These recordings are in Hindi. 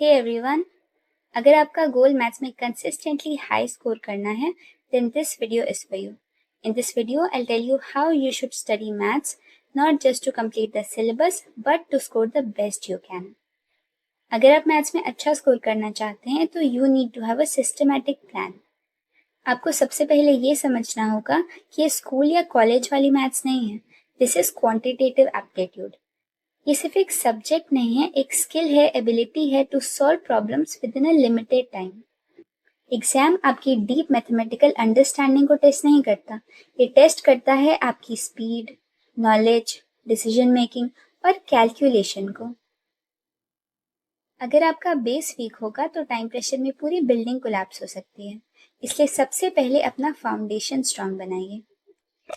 हे एवरीवन, अगर आपका गोल मैथ्स में कंसिस्टेंटली हाई स्कोर करना है, then this video is for you. In this video, I'll tell you how you should study maths, not just to complete the syllabus, but to score the best you can. अगर आप मैथ्स में अच्छा स्कोर करना चाहते हैं तो you need to have a systematic plan. आपको सबसे पहले ये समझना होगा कि ये स्कूल या कॉलेज वाली मैथ्स नहीं है. This is quantitative aptitude. ये सिर्फ एक सब्जेक्ट नहीं है, एक स्किल है, एबिलिटी है to solve problems within a limited time. Exam आपकी डीप मैथमेटिकल अंडरस्टैंडिंग को टेस्ट नहीं करता, ये टेस्ट करता है आपकी स्पीड, नॉलेज, डिसीजन मेकिंग और कैलकुलेशन को. अगर आपका बेस वीक होगा तो टाइम प्रेशर में पूरी बिल्डिंग कोलैप्स हो सकती है, इसलिए सबसे पहले अपना फाउंडेशन स्ट्रांग बनाइए.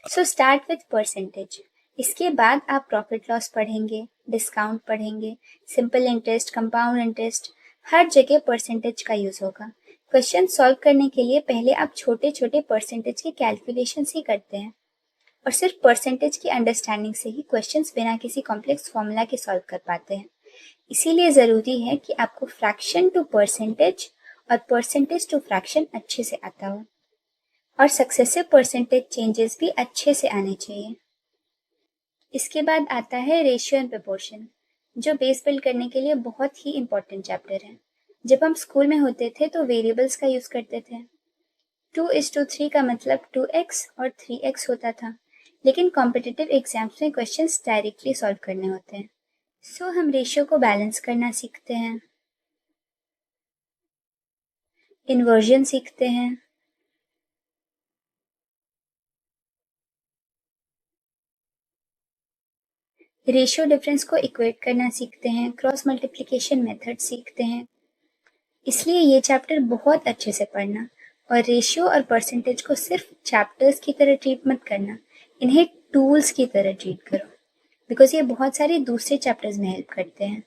So start with percentage. इसके बाद आप प्रॉफिट लॉस पढ़ेंगे, डिस्काउंट पढ़ेंगे, सिंपल इंटरेस्ट, कंपाउंड इंटरेस्ट, हर जगह परसेंटेज का यूज होगा. क्वेश्चन सॉल्व करने के लिए पहले आप छोटे छोटे परसेंटेज के कैलकुलेशन ही करते हैं और सिर्फ परसेंटेज की अंडरस्टैंडिंग से ही क्वेश्चंस बिना किसी कॉम्प्लेक्स फॉर्मूला के सॉल्व कर पाते हैं. इसीलिए ज़रूरी है कि आपको फ्रैक्शन टू परसेंटेज और परसेंटेज टू फ्रैक्शन अच्छे से आता हो और सक्सेसिव परसेंटेज चेंजेस भी अच्छे से आने चाहिए. इसके बाद आता है रेशियो एंड प्रोपोर्शन, जो बेस बिल्ड करने के लिए बहुत ही इम्पोर्टेंट चैप्टर है. जब हम स्कूल में होते थे तो वेरिएबल्स का यूज़ करते थे. 2:3 का मतलब 2x और 3x होता था, लेकिन कॉम्पिटिटिव एग्जाम्स में क्वेश्चंस डायरेक्टली सॉल्व करने होते हैं. सो हम रेशियो को बैलेंस करना सीखते हैं, इन्वर्जन सीखते हैं, रेशियो डिफरेंस को इक्वेट करना सीखते हैं, क्रॉस मल्टीप्लिकेशन मेथड सीखते हैं. इसलिए ये चैप्टर बहुत अच्छे से पढ़ना और रेशियो और परसेंटेज को सिर्फ चैप्टर्स की तरह ट्रीट मत करना, इन्हें टूल्स की तरह ट्रीट करो, बिकॉज ये बहुत सारे दूसरे चैप्टर्स में हेल्प करते हैं.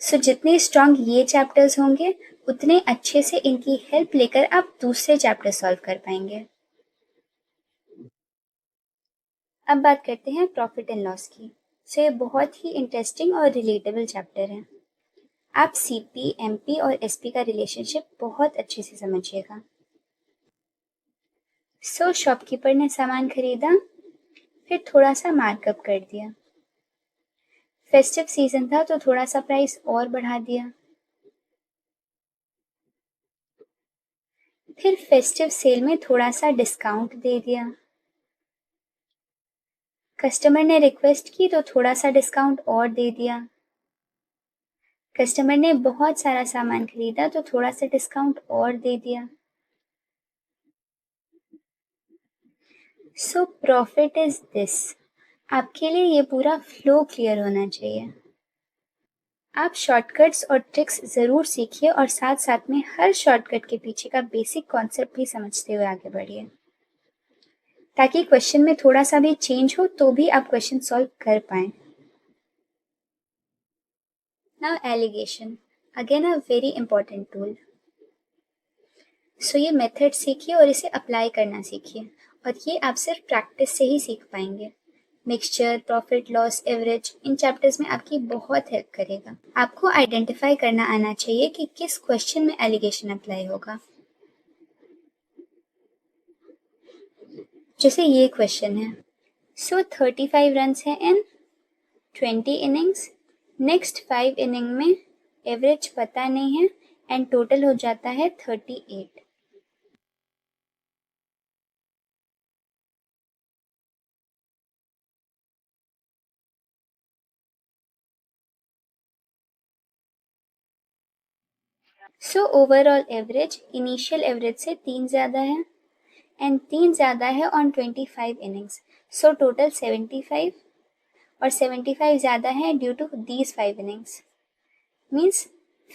सो जितने स्ट्रांग ये चैप्टर्स होंगे उतने अच्छे से इनकी हेल्प लेकर आप दूसरे चैप्टर सॉल्व कर पाएंगे. अब बात करते हैं प्रॉफिट एंड लॉस की. सो ये बहुत ही इंटरेस्टिंग और रिलेटेबल चैप्टर है. आप सीपी, एमपी और एसपी का रिलेशनशिप बहुत अच्छे से समझिएगा. सो शॉपकीपर ने सामान खरीदा, फिर थोड़ा सा मार्कअप कर दिया. फेस्टिव सीजन था तो थोड़ा सा प्राइस और बढ़ा दिया. फिर फेस्टिव सेल में थोड़ा सा डिस्काउंट दे दिया. कस्टमर ने रिक्वेस्ट की तो थोड़ा सा डिस्काउंट और दे दिया. कस्टमर ने बहुत सारा सामान खरीदा तो थोड़ा सा डिस्काउंट और दे दिया. So profit is this. आपके लिए ये पूरा फ्लो क्लियर होना चाहिए. आप शॉर्टकट्स और ट्रिक्स ज़रूर सीखिए और साथ साथ में हर शॉर्टकट के पीछे का बेसिक कॉन्सेप्ट भी समझते हुए आगे बढ़िए, ताकि क्वेश्चन में थोड़ा सा भी चेंज हो तो भी आप क्वेश्चन सॉल्व कर पाएं. Now alligation, again a very important tool. So ये मेथड सीखिए और इसे अप्लाई करना सीखिए, और ये आप सिर्फ प्रैक्टिस से ही सीख पाएंगे. Mixture, profit loss, average in chapters में आपकी बहुत हेल्प करेगा. आपको आइडेंटिफाई करना आना चाहिए कि किस क्वेश्चन में एलिगेशन अप्लाई होगा. जैसे ये क्वेश्चन है. सो 35 रन्स हैं इन 20 इनिंग्स. नेक्स्ट 5 इनिंग में एवरेज पता नहीं है एंड टोटल हो जाता है 38. So overall average initial average से 3 ज़्यादा है एंड 3 ज़्यादा है ऑन 25 इनिंग्स. सो टोटल 75 और 75 ज़्यादा है due to these 5 innings, means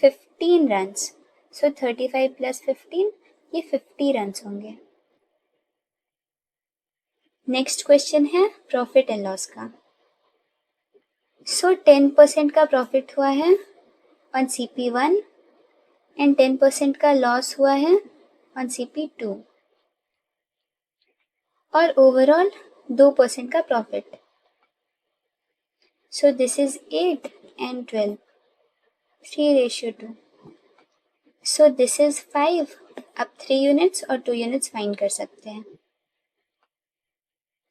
15 runs. So 35 plus 15, ये 50 रन्स होंगे. नेक्स्ट क्वेश्चन है प्रॉफिट एंड लॉस का. सो 10% का प्रॉफिट हुआ है ऑन CP1 एंड 10% का लॉस हुआ है ऑन CP2 और ओवरऑल 2% का profit. So this is 8 and 12. 3:2. So this is 5. अब 3 यूनिट्स और 2 यूनिट्स फाइंड कर सकते हैं.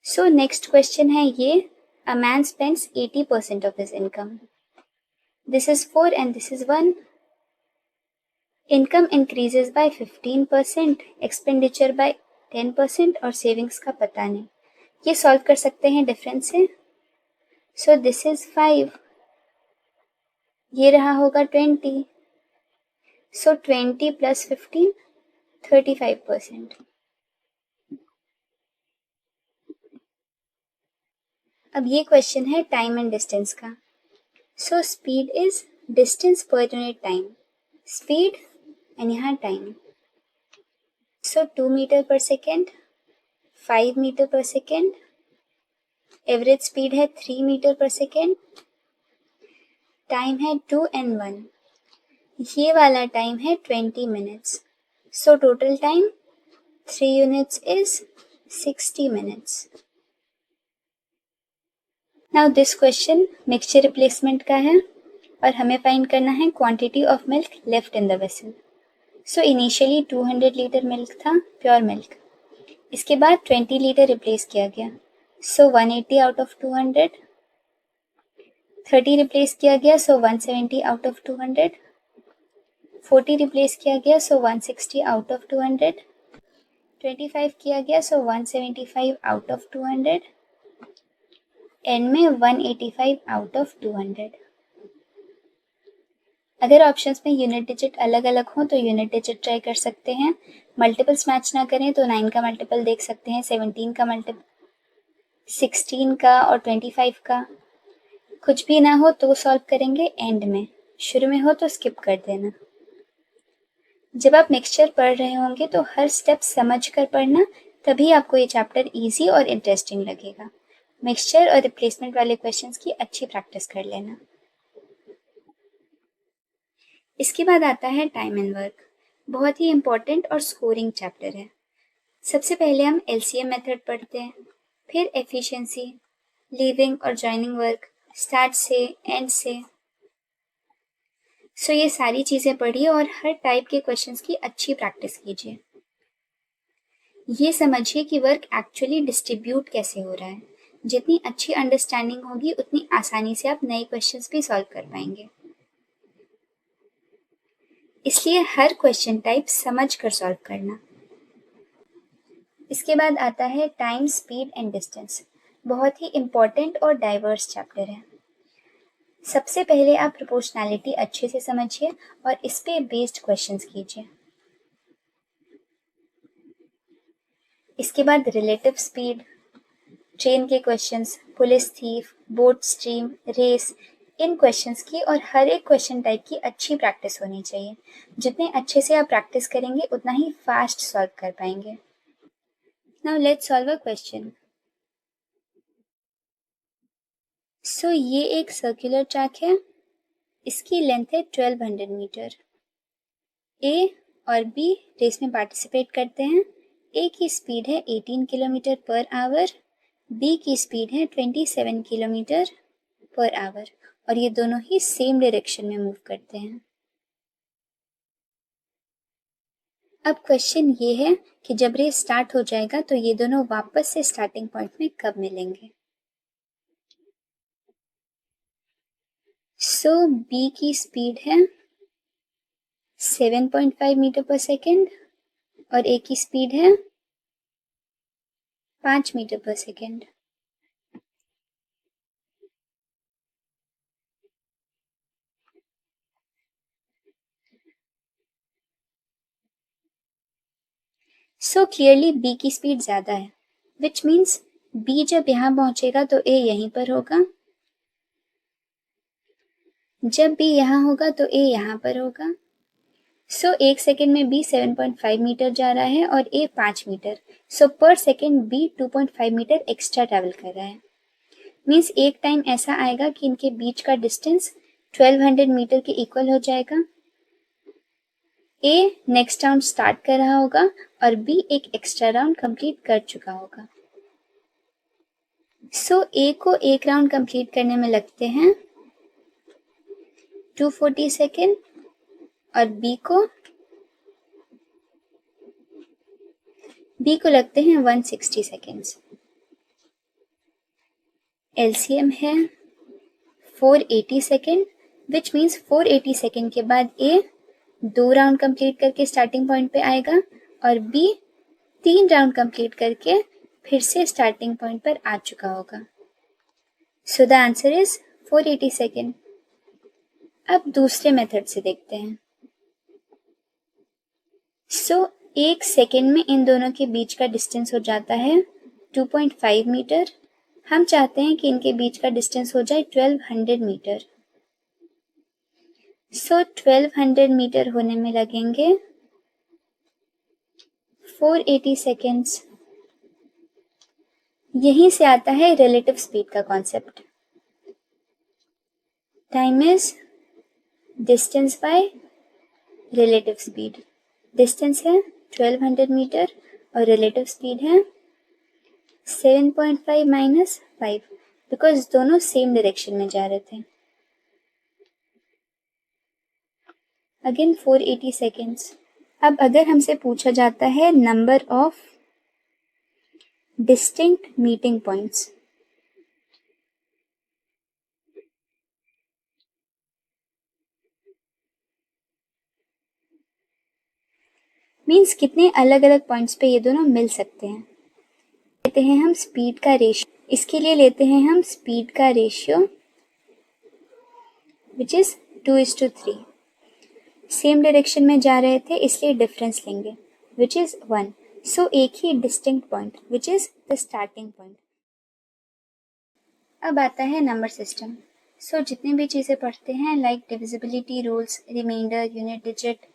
सो नेक्स्ट क्वेश्चन है ये. A man spends 80% of his income. This is 4 and this is 1. Income increases by 15%, expenditure bye 10% और सेविंग्स का पता नहीं. ये सॉल्व कर सकते हैं डिफरेंस से. So this is 5. ये रहा होगा 20. सो 20 प्लस 15, 35%. अब ये क्वेश्चन है टाइम एंड डिस्टेंस का. So speed is distance per unit time. Speed and यहाँ टाइम. सो 2 मीटर पर सेकेंड, 5 मीटर पर सेकेंड. एवरेज स्पीड है 3 मीटर पर सेकेंड. टाइम है 2 and 1. ये वाला टाइम है 20 minutes. So total time 3 units is 60 minutes. Now this question mixture replacement का है और हमें फाइंड करना है quantity of milk left in the vessel. So initially 200 litre milk था, प्योर मिल्क. इसके बाद 20 लीटर रिप्लेस किया गया. सो 180 आउट ऑफ 200. 30 रिप्लेस किया गया, सो 170 आउट ऑफ 200. 40 रिप्लेस किया गया, सो 160 आउट ऑफ 200. 25 किया गया, सो 175 आउट ऑफ 200. एंड में 185 आउट ऑफ 200. अगर ऑप्शंस में यूनिट डिजिट अलग अलग हो तो यूनिट डिजिट ट्राई कर सकते हैं. मल्टीपल्स मैच ना करें तो 9 का मल्टीपल देख सकते हैं, 17 का मल्टीपल, 16 का और 25 का. कुछ भी ना हो तो सॉल्व करेंगे एंड में. शुरू में हो तो स्किप कर देना. जब आप मिक्सचर पढ़ रहे होंगे तो हर स्टेप समझ कर पढ़ना, तभी आपको ये चैप्टर इजी और इंटरेस्टिंग लगेगा. मिक्सचर और रिप्लेसमेंट वाले क्वेश्चंस की अच्छी प्रैक्टिस कर लेना. इसके बाद आता है टाइम एंड वर्क. बहुत ही इम्पोर्टेंट और स्कोरिंग चैप्टर है. सबसे पहले हम एलसीएम मेथड पढ़ते हैं, फिर एफिशिएंसी, लीविंग और जॉइनिंग वर्क, स्टार्ट से एंड से. सो ये सारी चीज़ें पढ़िए और हर टाइप के क्वेश्चंस की अच्छी प्रैक्टिस कीजिए. ये समझिए कि वर्क एक्चुअली डिस्ट्रीब्यूट कैसे हो रहा है. जितनी अच्छी अंडरस्टैंडिंग होगी उतनी आसानी से आप नए क्वेश्चंस भी सॉल्व कर पाएंगे. इसलिए हर क्वेश्चन टाइप समझ कर सॉल्व करना. इसके बाद आता है टाइम, स्पीड एंड डिस्टेंस. बहुत ही इम्पोर्टेंट और डाइवर्स चैप्टर है. सबसे पहले आप प्रोपोर्शनैलिटी अच्छे से समझिए और इस पे बेस्ड क्वेश्चंस कीजिए. इसके बाद रिलेटिव स्पीड, ट्रेन के questions, police thief, boat stream, race, इन क्वेश्चंस की और हर एक क्वेश्चन टाइप की अच्छी प्रैक्टिस होनी चाहिए. जितने अच्छे से आप प्रैक्टिस करेंगे उतना ही फास्ट सॉल्व कर पाएंगे. Now let's solve a question. So ये एक सर्कुलर ट्रैक है. इसकी लेंथ है 1200 मीटर. ए और बी रेस में पार्टिसिपेट करते हैं. ए की स्पीड है 18 किलोमीटर पर आवर, बी की स्पीड है 27 किलोमीटर पर आवर और ये दोनों ही सेम डायरेक्शन में मूव करते हैं. अब क्वेश्चन ये है कि जब रेस स्टार्ट हो जाएगा तो ये दोनों वापस से स्टार्टिंग पॉइंट में कब मिलेंगे. सो बी की स्पीड है 7.5 मीटर पर सेकेंड और ए की स्पीड है 5 मीटर पर सेकेंड. सो क्लियरली बी की स्पीड ज़्यादा है, विच मीन्स बी जब यहाँ पहुंचेगा तो ए यहीं पर होगा, जब बी यहाँ होगा तो ए यहाँ पर होगा. सो एक सेकेंड में बी 7.5 मीटर जा रहा है और ए 5 metre. So per second B 2.5 metre extra travel कर रहा है. मीन्स एक टाइम ऐसा आएगा कि इनके बीच का डिस्टेंस 1200 मीटर के इक्वल हो जाएगा. ए नेक्स्ट राउंड स्टार्ट कर रहा होगा और बी एक एक्स्ट्रा राउंड कंप्लीट कर चुका होगा. सो ए को एक राउंड कंप्लीट करने में लगते हैं 240 सेकेंड और बी को लगते हैं 160 सेकेंड्स। एलसीएम है 480 सेकेंड, विच मीन्स 480 सेकेंड के बाद ए 2 राउंड कंप्लीट करके स्टार्टिंग पॉइंट पे आएगा और बी 3 राउंड कंप्लीट करके फिर से स्टार्टिंग पॉइंट पर आ चुका होगा। So the answer is 480 second. अब दूसरे मेथड से देखते हैं। सो 1 सेकेंड में इन दोनों के बीच का डिस्टेंस हो जाता है 2.5 मीटर। हम चाहते हैं कि इनके बीच का डिस्टेंस हो जाए 1200 मीटर। सो 1200 मीटर होने में लगेंगे 480 सेकेंड्स। यहीं से आता है रिलेटिव स्पीड का concept. Time is distance by relative speed. Distance है 1200 मीटर और रिलेटिव स्पीड है 7.5 माइनस 5, बिकॉज दोनों सेम डायरेक्शन में जा रहे थे। Again 480 seconds. अब अगर हमसे पूछा जाता है number of distinct meeting points, means कितने अलग अलग पॉइंट्स पे ये दोनों मिल सकते हैं। लेते हैं हम स्पीड का रेशियो। इसके लिए लेते हैं हम स्पीड का ratio which is 2:3। Same direction में जा रहे थे इसलिए डिफरेंस लेंगे विच इज 1। सो एक ही distinct point which is the starting point. अब आता है नंबर सिस्टम। सो जितनी भी चीज़ें पढ़ते हैं like divisibility rules, reminder, unit digit,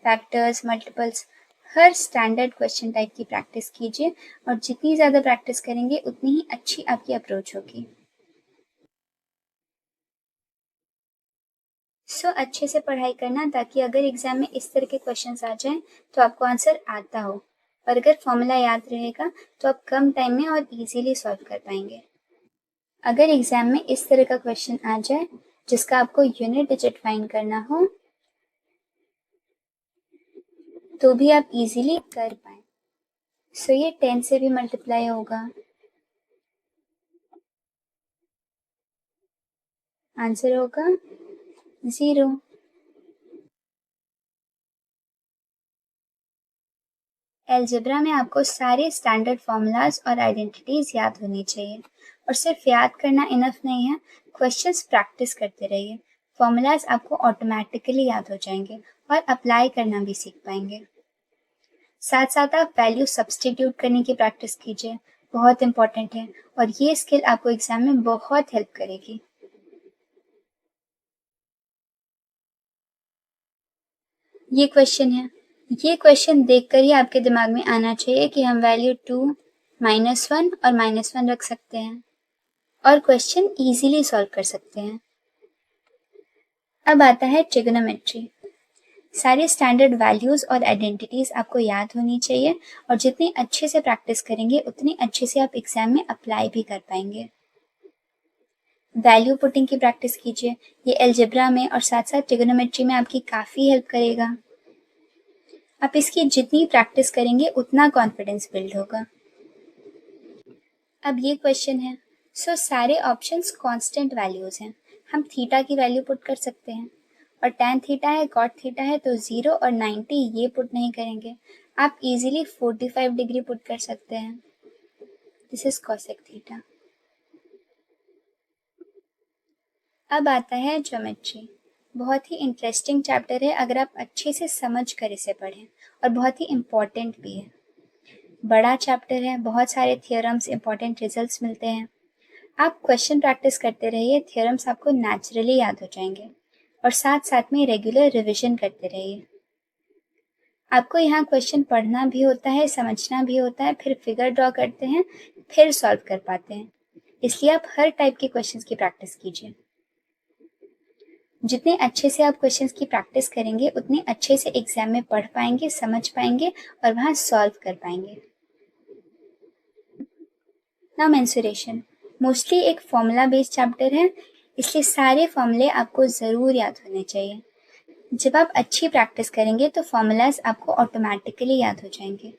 factors, multiples, हर स्टैंडर्ड क्वेश्चन टाइप की प्रैक्टिस कीजिए और जितनी ज़्यादा प्रैक्टिस करेंगे उतनी ही अच्छी आपकी अप्रोच होगी। सो अच्छे से पढ़ाई करना ताकि अगर एग्जाम में इस तरह के क्वेश्चंस आ जाएं तो आपको आंसर आता हो, और अगर फॉर्मूला याद रहेगा तो आप कम टाइम में और इजीली सॉल्व कर पाएंगे। अगर एग्जाम में इस तरह का क्वेश्चन आ जाए जिसका आपको यूनिट डिजिट फाइंड करना हो तो भी आप इजीली कर पाए। सो ये 10 से भी मल्टीप्लाई होगा। आंसर होगा 0। अलजेब्रा में आपको सारे स्टैंडर्ड फॉर्मूलाज और आइडेंटिटीज याद होनी चाहिए, और सिर्फ याद करना इनफ नहीं है, क्वेश्चंस प्रैक्टिस करते रहिए। फॉर्मूलाज आपको ऑटोमेटिकली याद हो जाएंगे और अप्लाई करना भी सीख पाएंगे। साथ साथ आप वैल्यू सब्स्टिट्यूट करने की प्रैक्टिस कीजिए, बहुत इंपॉर्टेंट है और ये स्किल आपको एग्जाम में बहुत हेल्प करेगी। ये क्वेश्चन है। ये क्वेश्चन देखकर ही आपके दिमाग में आना चाहिए कि हम वैल्यू 2, -1 और -1 रख सकते हैं और क्वेश्चन इजीली सॉल्व कर सकते हैं। अब आता है ट्रिग्नोमेट्री। सारे स्टैंडर्ड वैल्यूज और आइडेंटिटीज आपको याद होनी चाहिए और जितनी अच्छे से प्रैक्टिस करेंगे उतनी अच्छे से आप एग्जाम में अप्लाई भी कर पाएंगे। वैल्यू पुटिंग की प्रैक्टिस कीजिए, ये अलजेब्रा में और साथ साथ ट्रिग्नोमेट्री में आपकी काफ़ी हेल्प करेगा। आप इसकी जितनी प्रैक्टिस करेंगे उतना कॉन्फिडेंस बिल्ड होगा। अब ये क्वेश्चन है। सो सारे ऑप्शंस कांस्टेंट वैल्यूज हैं। हम थीटा की वैल्यू पुट कर सकते हैं और tan थीटा है, cot थीटा है, तो 0 और 90 ये पुट नहीं करेंगे। आप इजीली 45 डिग्री पुट कर सकते हैं। This is cosec theta. अब आता है ज्योमेट्री। बहुत ही इंटरेस्टिंग चैप्टर है अगर आप अच्छे से समझ कर इसे पढ़ें, और बहुत ही इम्पोर्टेंट भी है। बड़ा चैप्टर है, बहुत सारे थियोरम्स, इंपॉर्टेंट रिजल्ट्स मिलते हैं। आप क्वेश्चन प्रैक्टिस करते रहिए, थियोरम्स आपको नेचुरली याद हो जाएंगे और साथ साथ में रेगुलर रिविजन करते रहिए। आपको यहाँ क्वेश्चन पढ़ना भी होता है, समझना भी होता है, फिर फिगर ड्रॉ करते हैं, फिर सॉल्व कर पाते हैं। इसलिए आप हर टाइप के क्वेश्चंस की प्रैक्टिस कीजिए। जितने अच्छे से आप क्वेश्चंस की प्रैक्टिस करेंगे उतने अच्छे से एग्जाम में पढ़ पाएंगे, समझ पाएंगे और वहाँ सॉल्व कर पाएंगे। नाउ मेंसुरेशन मोस्टली एक फॉर्मूला बेस्ड चैप्टर है। इसलिए सारे फॉर्मूले आपको ज़रूर याद होने चाहिए। जब आप अच्छी प्रैक्टिस करेंगे तो फॉर्मूलाज आपको ऑटोमेटिकली याद हो जाएंगे।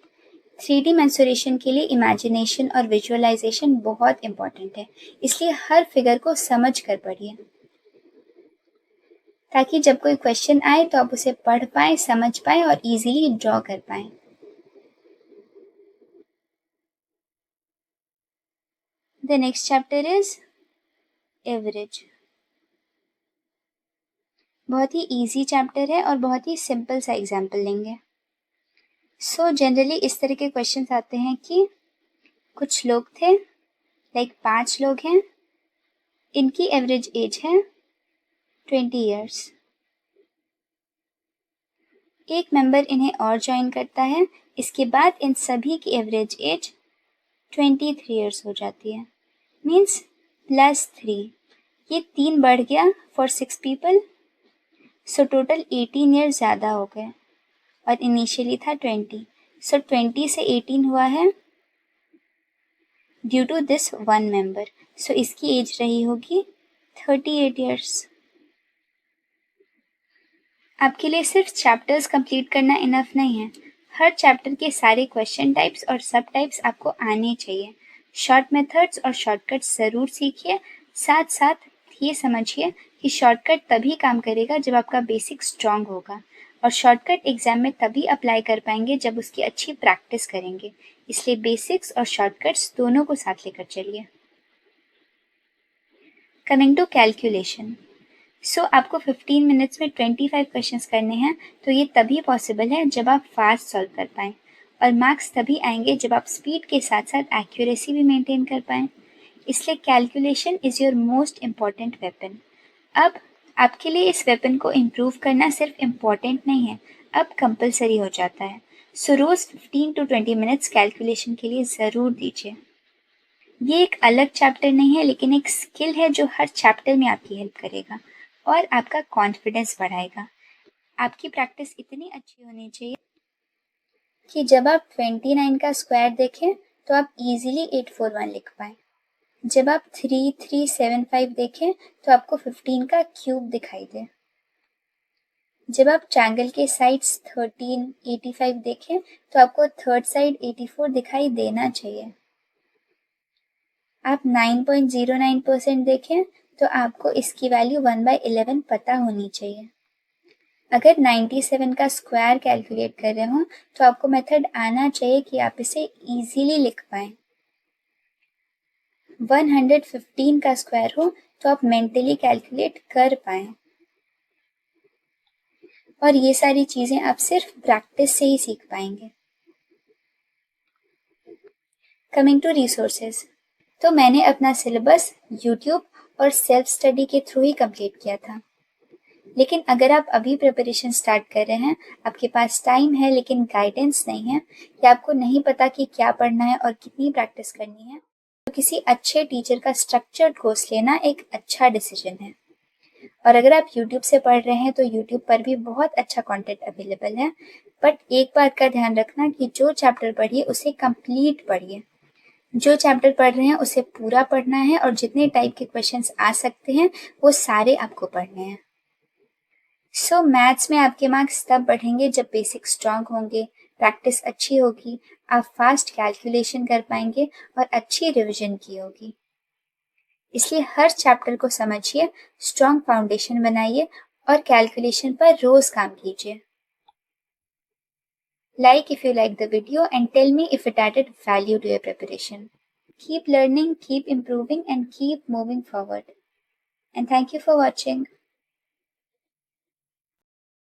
3D मेंसुरेशन के लिए इमेजिनेशन और विजुअलाइजेशन बहुत इम्पॉर्टेंट है, इसलिए हर फिगर को समझ कर पढ़िए ताकि जब कोई क्वेश्चन आए तो आप उसे पढ़ पाएं, समझ पाएं और इजीली ड्रॉ कर पाएं। The next chapter is average. बहुत ही इजी चैप्टर है और बहुत ही सिंपल सा एग्जाम्पल लेंगे। जनरली इस तरह के क्वेश्चंस आते हैं कि कुछ लोग थे, लाइक 5 लोग हैं, इनकी एवरेज एज है 20 ईयर्स। एक मेंबर इन्हें और ज्वाइन करता है, इसके बाद इन सभी की एवरेज एज 23 ईयर्स हो जाती है, मीन्स +3। ये 3 बढ़ गया for 6 people, so total 18 years ज़्यादा हो गए और इनिशियली था 20, सो 20 से 18 हुआ है due to this one member, so इसकी एज रही होगी 38 ईयर्स। आपके लिए सिर्फ चैप्टर्स कंप्लीट करना इनफ नहीं है, हर चैप्टर के सारे क्वेश्चन टाइप्स और सब टाइप्स आपको आने चाहिए। शॉर्ट मेथड्स और शॉर्टकट्स ज़रूर सीखिए, साथ साथ ये समझिए कि शॉर्टकट तभी काम करेगा जब आपका बेसिक स्ट्रांग होगा, और शॉर्टकट एग्जाम में तभी अप्लाई कर पाएंगे जब उसकी अच्छी प्रैक्टिस करेंगे। इसलिए बेसिक्स और शॉर्टकट्स दोनों को साथ लेकर चलिए। कमिंग टू कैलकुलेशन, आपको 15 मिनट्स में 25 क्वेश्चंस करने हैं, तो ये तभी पॉसिबल है जब आप फास्ट सॉल्व कर पाएँ, और मार्क्स तभी आएंगे जब आप स्पीड के साथ साथ एक्यूरेसी भी मेंटेन कर पाएँ। इसलिए calculation is your most important weapon. अब आपके लिए इस वेपन को इम्प्रूव करना सिर्फ इम्पॉर्टेंट नहीं है, अब कंपलसरी हो जाता है। रोज़ 15 to 20 मिनट्स कैलकुलेशन के लिए ज़रूर दीजिए। ये एक अलग चैप्टर नहीं है, लेकिन एक स्किल है जो हर चैप्टर में आपकी हेल्प करेगा और आपका कॉन्फिडेंस बढ़ाएगा। आपकी प्रैक्टिस इतनी अच्छी होनी चाहिए कि जब आप 29 का स्क्वायर देखें तो आप इजीली 841 लिख पाएँ। जब आप 3375 देखें तो आपको 15 का क्यूब दिखाई दे। जब आप ट्रायंगल के साइड्स 13, 85 देखें तो आपको थर्ड साइड 84 दिखाई देना चाहिए। आप 9.09% देखें तो आपको इसकी वैल्यू 1/11 पता होनी चाहिए। अगर 97 का स्क्वायर कैलकुलेट कर रहे हो तो आपको मेथड आना चाहिए कि आप इसे इजीली लिख पाएँ। 115 का स्क्वायर हो तो आप मेंटली कैलकुलेट कर पाएँ, और ये सारी चीज़ें आप सिर्फ प्रैक्टिस से ही सीख पाएंगे। कमिंग टू रिसोर्सेज, तो मैंने अपना सिलेबस यूट्यूब और सेल्फ स्टडी के थ्रू ही कंप्लीट किया था। लेकिन अगर आप अभी प्रिपरेशन स्टार्ट कर रहे हैं, आपके पास टाइम है लेकिन गाइडेंस नहीं है, या आपको नहीं पता कि क्या पढ़ना है और कितनी प्रैक्टिस करनी है, तो किसी अच्छे टीचर का स्ट्रक्चर्ड कोर्स लेना एक अच्छा डिसीजन है। और अगर आप YouTube से पढ़ रहे हैं तो YouTube पर भी बहुत अच्छा कंटेंट अवेलेबल है, बट एक बात का ध्यान रखना कि जो चैप्टर पढ़िए उसे कंप्लीट पढ़िए। जो चैप्टर पढ़ रहे हैं उसे पूरा पढ़ना है, और जितने टाइप के क्वेश्चंस आ सकते हैं वो सारे आपको पढ़ने हैं। मैथ्स में आपके मार्क्स तब बढ़ेंगे जब बेसिक स्ट्रांग होंगे, प्रैक्टिस अच्छी होगी, आप फास्ट कैलकुलेशन कर पाएंगे और अच्छी रिविजन की होगी। इसलिए हर चैप्टर को समझिए, स्ट्रॉन्ग फाउंडेशन बनाइए और कैलकुलेशन पर रोज काम कीजिए। Like if you like the video and tell me if it added value to your preparation. Keep learning, keep improving, and keep moving forward. And thank you for watching.